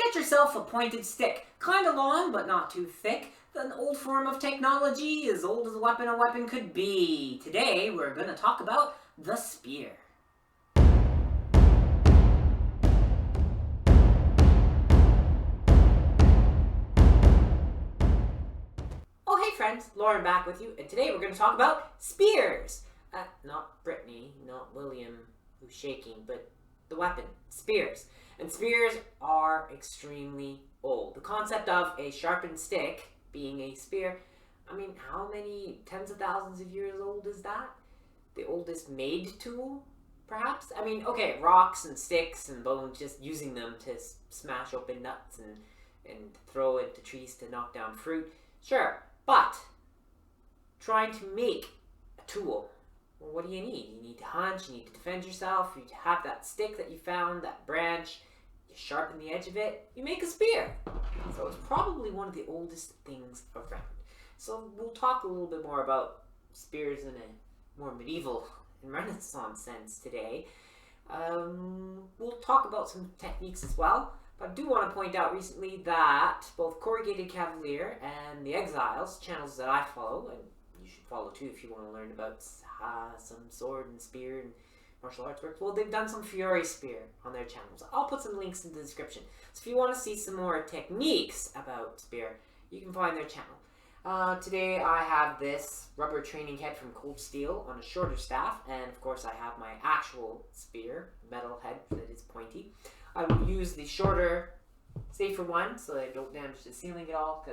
Get yourself a pointed stick, kinda long but not too thick. An old form of technology, as old as a weapon could be. Today we're going to talk about the spear. Oh hey friends, Lauren back with you, and today we're going to talk about spears. Not Brittany, not William, who's shaking, but the weapon, spears. And spears are extremely old. The concept of a sharpened stick being a spear, I mean, how many tens of thousands of years old is that? The oldest made tool, perhaps? I mean, okay, rocks and sticks and bones, just using them to smash open nuts and throw into trees to knock down fruit. Sure, but trying to make a tool, well, what do you need? You need to hunt, you need to defend yourself, you need to have that stick that you found, that branch, you sharpen the edge of it, you make a spear. So it's probably one of the oldest things around. So we'll talk a little bit more about spears in a more medieval and Renaissance sense today. We'll talk about some techniques as well. But I do want to point out recently that both Corrugated Cavalier and the Exiles, channels that I follow, and you should follow too if you want to learn about some sword and spear and martial arts work, well, they've done some Fiore spear on their channels. I'll put some links in the description. So if you want to see some more techniques about spear, you can find their channel. Today I have this rubber training head from Cold Steel on a shorter staff, and of course I have my actual spear, metal head that is pointy. I will use the shorter, safer one so that I don't damage the ceiling at all.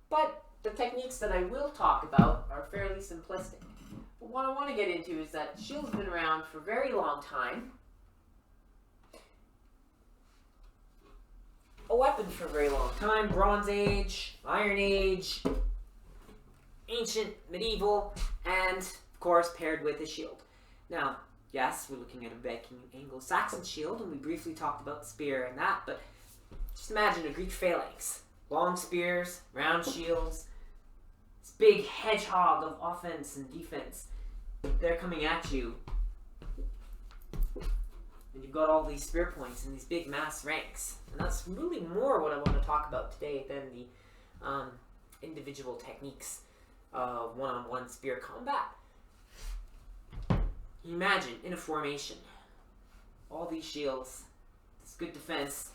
But the techniques that I will talk about are fairly simplistic. But what I want to get into is that shield's been around for a very long time. A weapon for a very long time. Bronze Age, Iron Age, ancient, medieval, and of course paired with a shield. Now, yes, we're looking at a Viking Anglo-Saxon shield, and we briefly talked about the spear and that, but just imagine a Greek phalanx. Long spears, round shields, this big hedgehog of offense and defense. They're coming at you. And you've got all these spear points in these big mass ranks. And that's really more what I want to talk about today than the individual techniques of one-on-one spear combat. Imagine in a formation, all these shields, this good defense,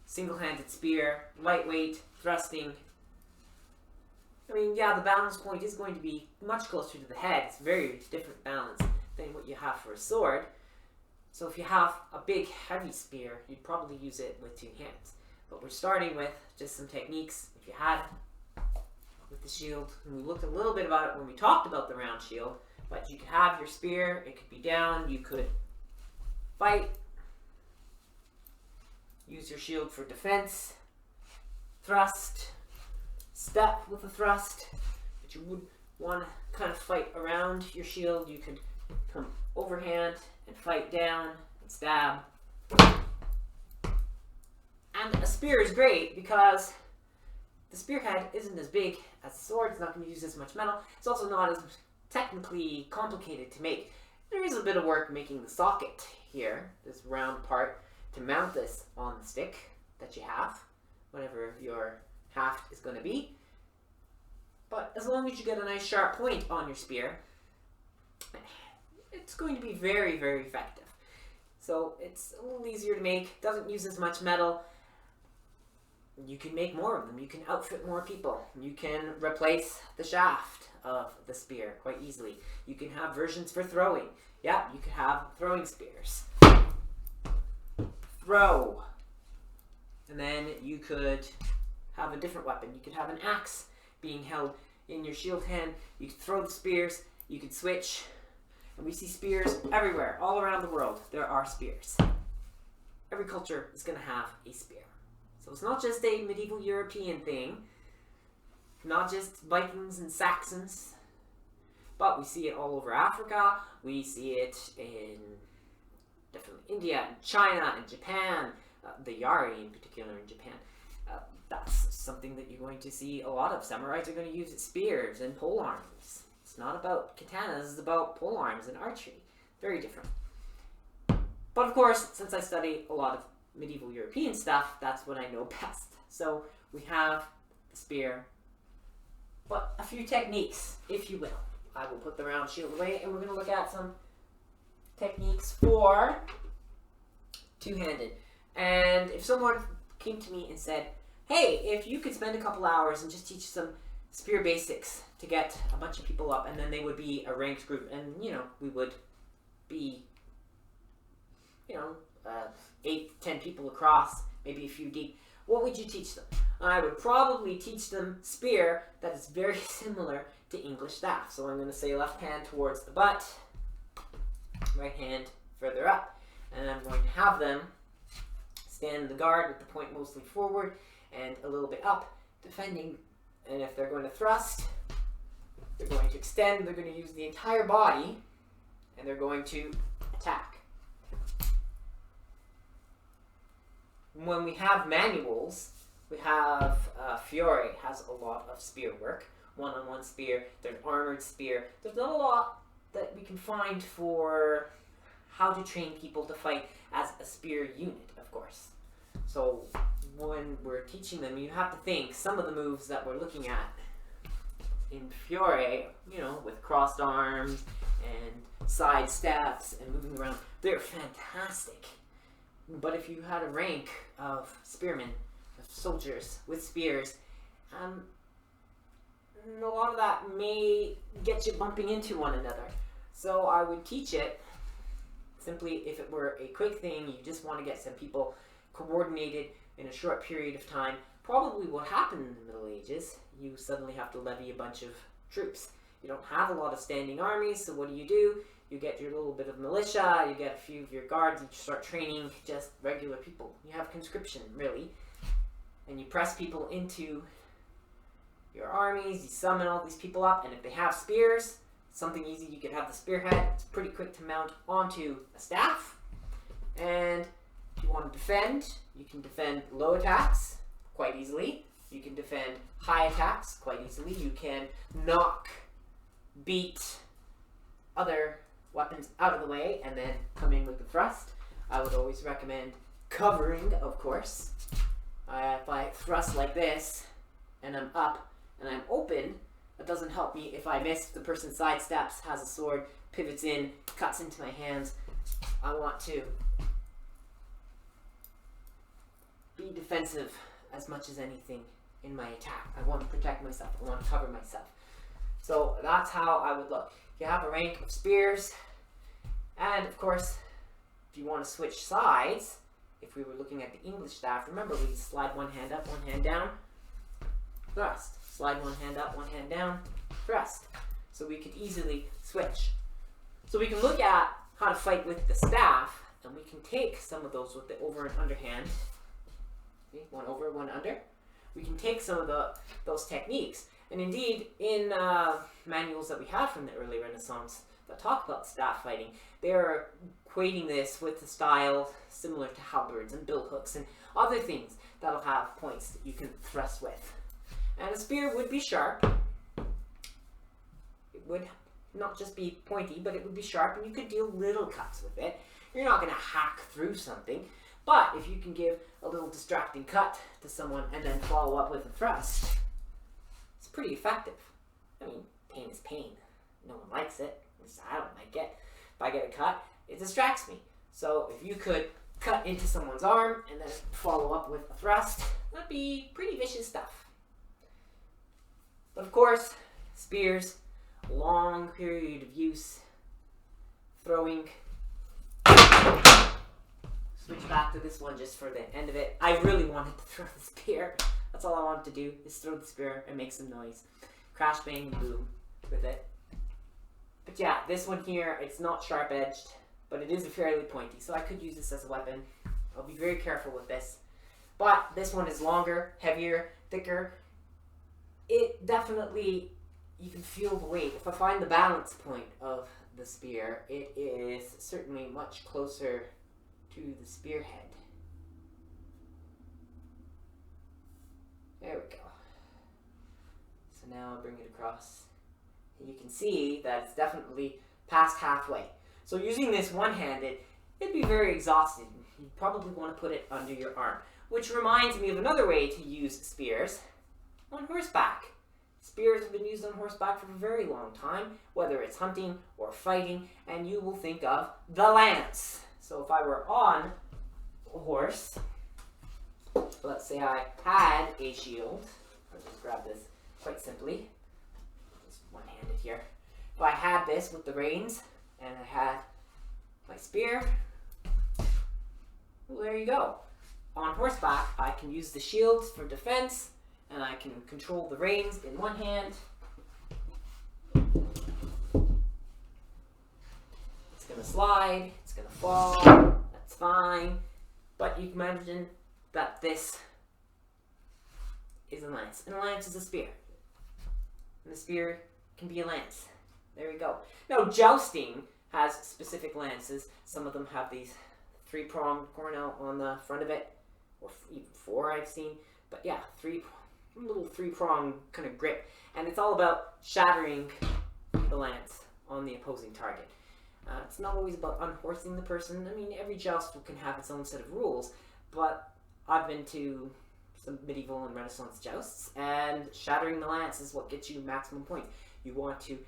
single-handed spear, lightweight, thrusting. I mean, yeah, the balance point is going to be much closer to the head. It's very different balance than what you have for a sword. So if you have a big, heavy spear, you'd probably use it with two hands. But we're starting with just some techniques. If you had with the shield, and we looked a little bit about it when we talked about the round shield, but you could have your spear, it could be down, you could fight, use your shield for defense, thrust, step with a thrust, but you would want to kind of fight around your shield. You could come overhand and fight down and stab. And a spear is great because the spearhead isn't as big as a sword. It's not going to use as much metal. It's also not as technically complicated to make. There is a bit of work making the socket here, this round part, to mount this on the stick that you have, whatever your haft is going to be. But as long as you get a nice sharp point on your spear, it's going to be very, very effective. So it's a little easier to make, doesn't use as much metal. You can make more of them, you can outfit more people, you can replace the shaft of the spear quite easily. You can have versions for throwing. Yeah, you could have throwing spears. Throw. And then you could have a different weapon. You could have an axe being held in your shield hand. You could throw the spears. You could switch. And we see spears everywhere, all around the world. There are spears. Every culture is going to have a spear. So it's not just a medieval European thing, not just Vikings and Saxons, but we see it all over Africa. We see it in definitely India and China and Japan, the Yari in particular in Japan. That's something that you're going to see a lot of. Samurais are going to use spears and polearms. It's not about katanas, it's about polearms and archery. Very different. But of course, since I study a lot of medieval European stuff, that's what I know best. So we have the spear, but a few techniques, if you will. I will put the round shield away, and we're going to look at some techniques for two-handed. And if someone came to me and said, hey, if you could spend a couple hours and just teach some spear basics to get a bunch of people up, and then they would be a ranked group, and we would be 8, 10 people across, maybe a few deep, what would you teach them? I would probably teach them spear that is very similar to English staff. So I'm going to say left hand towards the butt, right hand further up, and I'm going to have them stand in the guard with the point mostly forward and a little bit up, defending. And if they're going to thrust, they're going to extend, they're going to use the entire body, and they're going to attack. When we have manuals, we have Fiore has a lot of spear work, one-on-one spear, there's armored spear. There's not a lot that we can find for how to train people to fight as a spear unit, of course. So when we're teaching them, you have to think some of the moves that we're looking at in Fiore, with crossed arms and side steps and moving around, they're fantastic. But if you had a rank of spearmen, of soldiers with spears, a lot of that may get you bumping into one another. So I would teach it simply if it were a quick thing, you just want to get some people coordinated in a short period of time. Probably what happened in the Middle Ages, you suddenly have to levy a bunch of troops. You don't have a lot of standing armies, so what do? You get your little bit of militia, you get a few of your guards, you start training just regular people. You have conscription, really. And you press people into your armies, you summon all these people up, and if they have spears, something easy, you could have the spearhead. It's pretty quick to mount onto a staff. And if you want to defend, you can defend low attacks quite easily. You can defend high attacks quite easily. You can beat other weapons out of the way and then come in with the thrust. I would always recommend covering, of course. If I thrust like this and I'm up and I'm open, that doesn't help me if I miss. The person sidesteps, has a sword, pivots in, cuts into my hands. I want to be defensive as much as anything in my attack. I want to protect myself. I want to cover myself. So that's how I would look. You have a rank of spears, and of course, if you want to switch sides, if we were looking at the English staff, remember we slide one hand up, one hand down, thrust. Slide one hand up, one hand down, thrust. So we could easily switch. So we can look at how to fight with the staff, and we can take some of those with the over and underhand. See? One over, one under. We can take some of those techniques. And indeed, in manuals that we have from the early Renaissance that talk about staff fighting, they're equating this with the style similar to halberds and billhooks and other things that'll have points that you can thrust with. And a spear would be sharp. It would not just be pointy, but it would be sharp, and you could deal little cuts with it. You're not going to hack through something, but if you can give a little distracting cut to someone and then follow up with a thrust, it's pretty effective. I mean, pain is pain. No one likes it. At least I don't like it. If I get a cut, it distracts me. So if you could cut into someone's arm and then follow up with a thrust, that'd be pretty vicious stuff. But of course, spears, long period of use, throwing. Switch back to this one just for the end of it. I really wanted to throw the spear. That's all I wanted to do, is throw the spear and make some noise. Crash, bang, boom with it. But yeah, this one here, it's not sharp-edged, but it is fairly pointy, so I could use this as a weapon. I'll be very careful with this. But this one is longer, heavier, thicker. It definitely, you can feel the weight. If I find the balance point of the spear, it is certainly much closer to the spearhead. There we go. So now I'll bring it across. And you can see that it's definitely past halfway. So using this one-handed, it'd be very exhausting you probably want to put it under your arm. Which reminds me of another way to use spears on horseback. Spears have been used on horseback for a very long time, whether it's hunting or fighting, and you will think of the lance. So if I were on a horse, let's say I had a shield, I'll just grab this quite simply, just one-handed here. If I had this with the reins, and I had my spear, well, there you go. On horseback, I can use the shield for defense, and I can control the reins in one hand. It's going to slide, it's going to fall, that's fine. But you can imagine that this is a lance, and a lance is a spear. And the spear can be a lance. There we go. Now, jousting has specific lances. Some of them have these three-pronged cornel on the front of it, or even four I've seen. But yeah, little three-pronged kind of grip. And it's all about shattering the lance on the opposing target. It's not always about unhorsing the person. I mean, every joust can have its own set of rules, but I've been to some medieval and Renaissance jousts, and shattering the lance is what gets you maximum points. You want to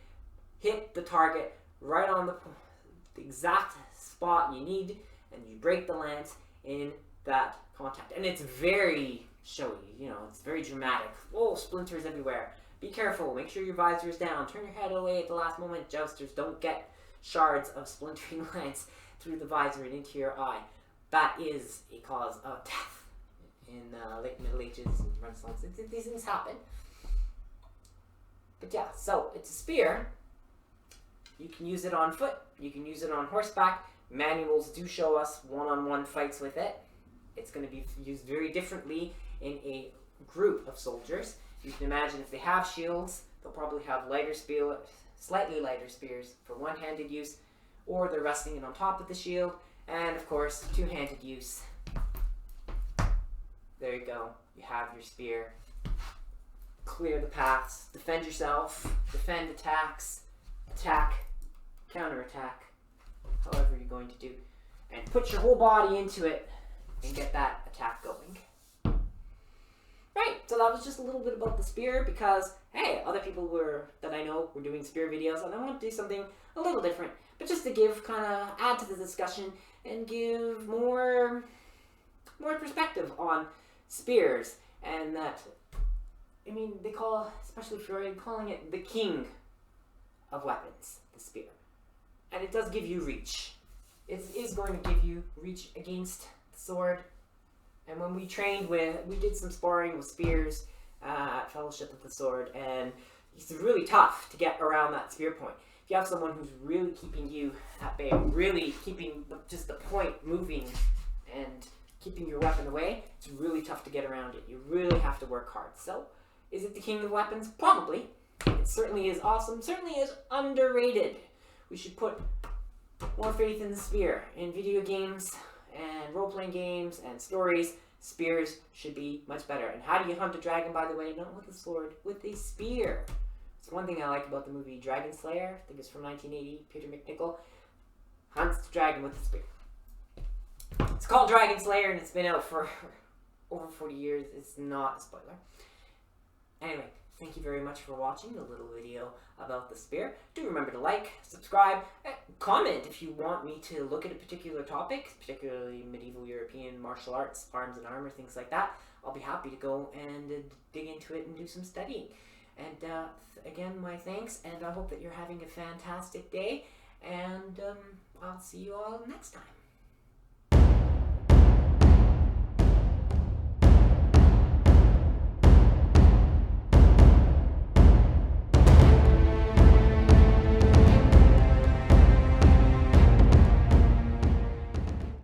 hit the target right on the exact spot you need, and you break the lance in that contact. And it's very showy, you know, it's very dramatic. Oh, splinters everywhere. Be careful, make sure your visor is down, turn your head away at the last moment. Jousters don't get shards of splintering lance through the visor and into your eye. That is a cause of death in late Middle Ages and Renaissance. These things happen. But yeah, so it's a spear. You can use it on foot, you can use it on horseback. Manuals do show us one-on-one fights with it. It's going to be used very differently in a group of soldiers. You can imagine if they have shields, they'll probably have slightly lighter spears for one-handed use, or they're resting it on top of the shield, and of course, two-handed use. There you go. You have your spear. Clear the paths, defend yourself, defend attacks, attack, counterattack, however you're going to do, and put your whole body into it and get that attack going. Right, so that was just a little bit about the spear because, hey, other people that I know were doing spear videos, and I want to do something a little different, but just to add to the discussion and give more perspective on spears, and that, I mean, especially Fiore, calling it the king of weapons, the spear. And it does give you reach. It is going to give you reach against the sword. And when we did some sparring with spears at Fellowship of the Sword, and it's really tough to get around that spear point. If you have someone who's really keeping you at bay, really keeping just the point moving and keeping your weapon away, it's really tough to get around it. You really have to work hard. So, is it the king of weapons? Probably. It certainly is awesome, certainly is underrated. We should put more faith in the spear. In video games and role-playing games and stories, spears should be much better. And how do you hunt a dragon, by the way? Not with a sword, with a spear. It's one thing I like about the movie Dragon Slayer. I think it's from 1980, Peter McNichol. Hunts the dragon with a spear. It's called Dragon Slayer, and it's been out for over 40 years. It's not a spoiler. Anyway, thank you very much for watching the little video about the spear. Do remember to like, subscribe, comment if you want me to look at a particular topic, particularly medieval European martial arts, arms and armor, things like that. I'll be happy to go and dig into it and do some studying. And again, my thanks, and I hope that you're having a fantastic day, and I'll see you all next time.